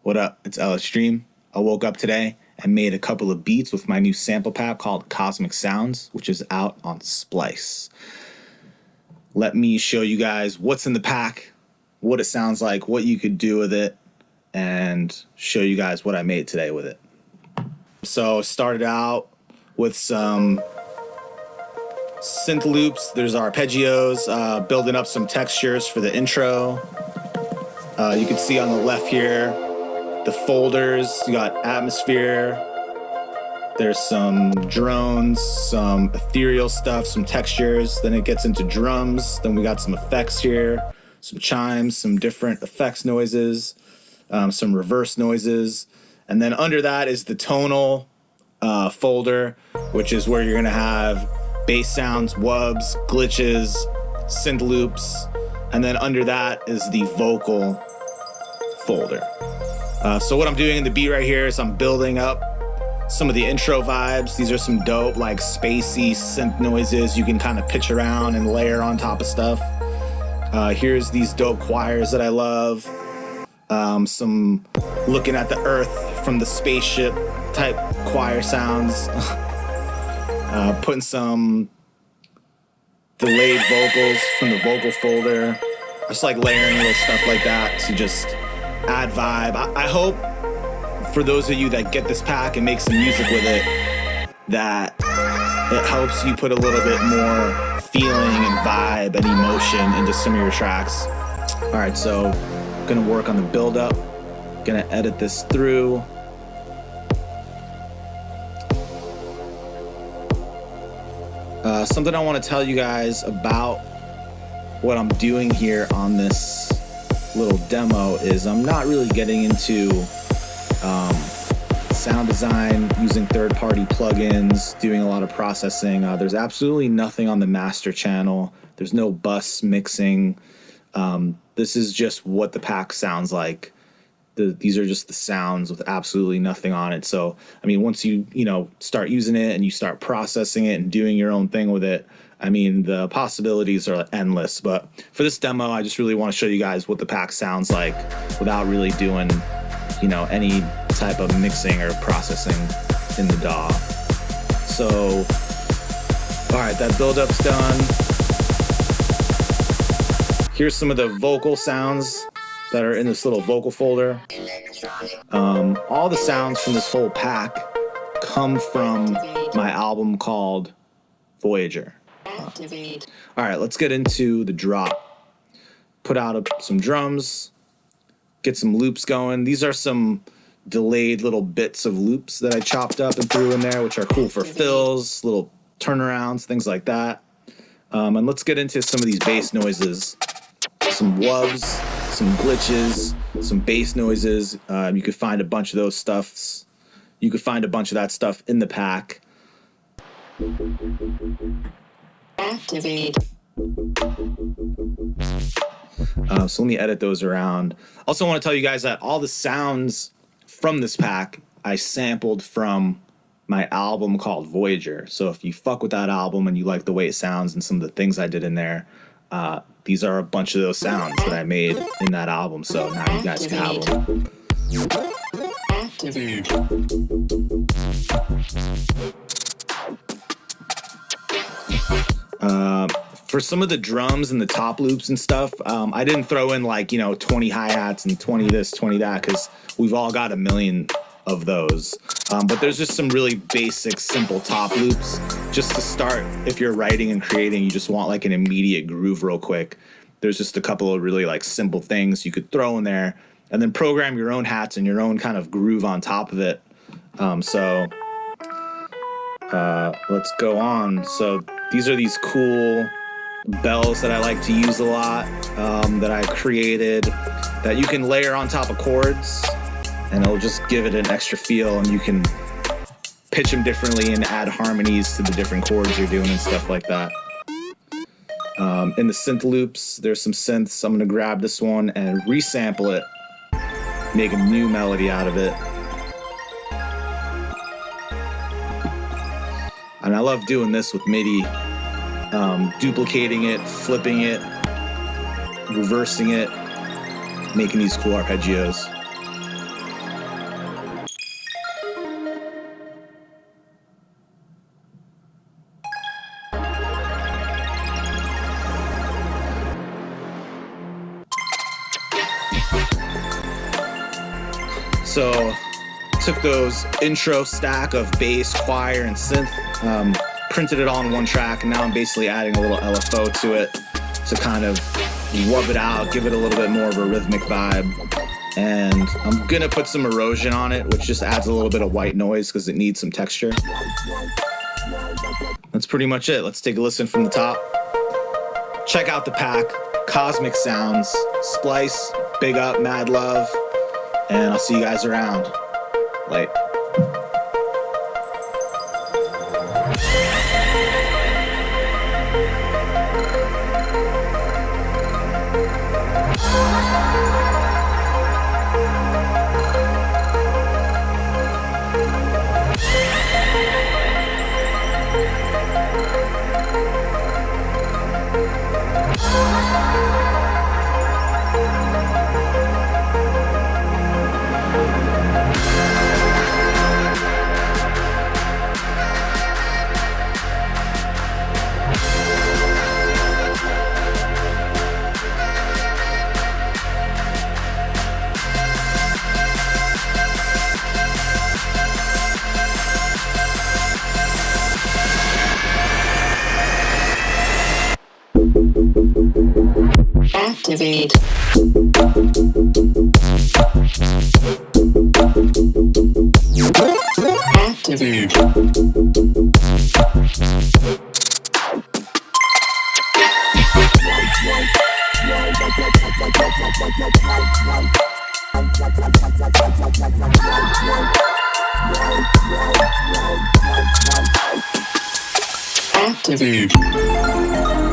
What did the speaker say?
What up? It's LSDREAM. I woke up today and made a couple of beats with my new sample pack called Cosmic Sounds, which is out on Splice. Let me show you guys what's in the pack, what it sounds like, what you could do with it, and show you guys what I made today with it. So started out with some synth loops. There's arpeggios, building up some textures for the intro. You can see on the left here, the folders. You got atmosphere. There's some drones, some ethereal stuff, some textures. Then it gets into drums. Then we got some effects here, some chimes, some different effects noises, some reverse noises. And then under that is the tonal folder, which is where you're gonna have bass sounds, wubs, glitches, synth loops. And then under that is the vocal folder. So what I'm doing in the beat right here is I'm building up some of the intro vibes. These are some dope, like spacey synth noises you can kind of pitch around and layer on top of stuff. Here's these dope choirs that I love. Some looking at the earth from the spaceship type choir sounds. Putting some delayed vocals from the vocal folder. Just like layering little stuff like that to just add vibe. I hope for those of you that get this pack and make some music with it, that it helps you put a little bit more feeling and vibe and emotion into some of your tracks. All right, so gonna work on the build up, gonna edit this through. Something I want to tell you guys about what I'm doing here on this little demo is I'm not really getting into sound design, using third-party plugins, doing a lot of processing. There's absolutely nothing on the master channel. There's no bus mixing. This is just what the pack sounds like. These are just the sounds with absolutely nothing on it. So, I mean, once you start using it and you start processing it and doing your own thing with it, I mean, the possibilities are endless. But for this demo, I just really want to show you guys what the pack sounds like without really doing, any type of mixing or processing in the DAW. So, all right, that build-up's done. Here's some of the vocal sounds that are in this little vocal folder. All the sounds from this whole pack come from my album called Voyager. All right, let's get into the drop. Put out some drums, get some loops going. These are some delayed little bits of loops that I chopped up and threw in there, which are cool for fills, little turnarounds, things like that. And let's get into some of these bass noises. Some wubs, some glitches, some bass noises. You could find a bunch of those stuffs. You could find a bunch of that stuff in the pack. Activate. So let me edit those around. Also, I want to tell you guys that all the sounds from this pack I sampled from my album called Voyager. So if you fuck with that album and you like the way it sounds and some of the things I did in there, these are a bunch of those sounds that I made in that album. So now you guys can have them. Activate. For some of the drums and the top loops and stuff, I didn't throw in 20 hi-hats and 20 this, 20 that, because we've all got a million of those. But there's just some really basic, simple top loops. Just to start, if you're writing and creating, you just want an immediate groove real quick. There's just a couple of really simple things you could throw in there and then program your own hats and your own kind of groove on top of it. Let's go on. So these are these cool bells that I like to use a lot, that I created, that you can layer on top of chords and it'll just give it an extra feel, and you can pitch them differently and add harmonies to the different chords you're doing and stuff like that. In the synth loops, there's some synths. I'm gonna grab this one and resample it, make a new melody out of it. And I love doing this with MIDI, duplicating it, flipping it, reversing it, making these cool arpeggios. So took those intro stack of bass, choir, and synth, printed it all in one track, and now I'm basically adding a little LFO to it to kind of rub it out, give it a little bit more of a rhythmic vibe. And I'm gonna put some erosion on it, which just adds a little bit of white noise because it needs some texture. That's pretty much it. Let's take a listen from the top. Check out the pack, Cosmic Sounds, Splice, big up, mad love, and I'll see you guys around. Late. Activate. Activate. Activate.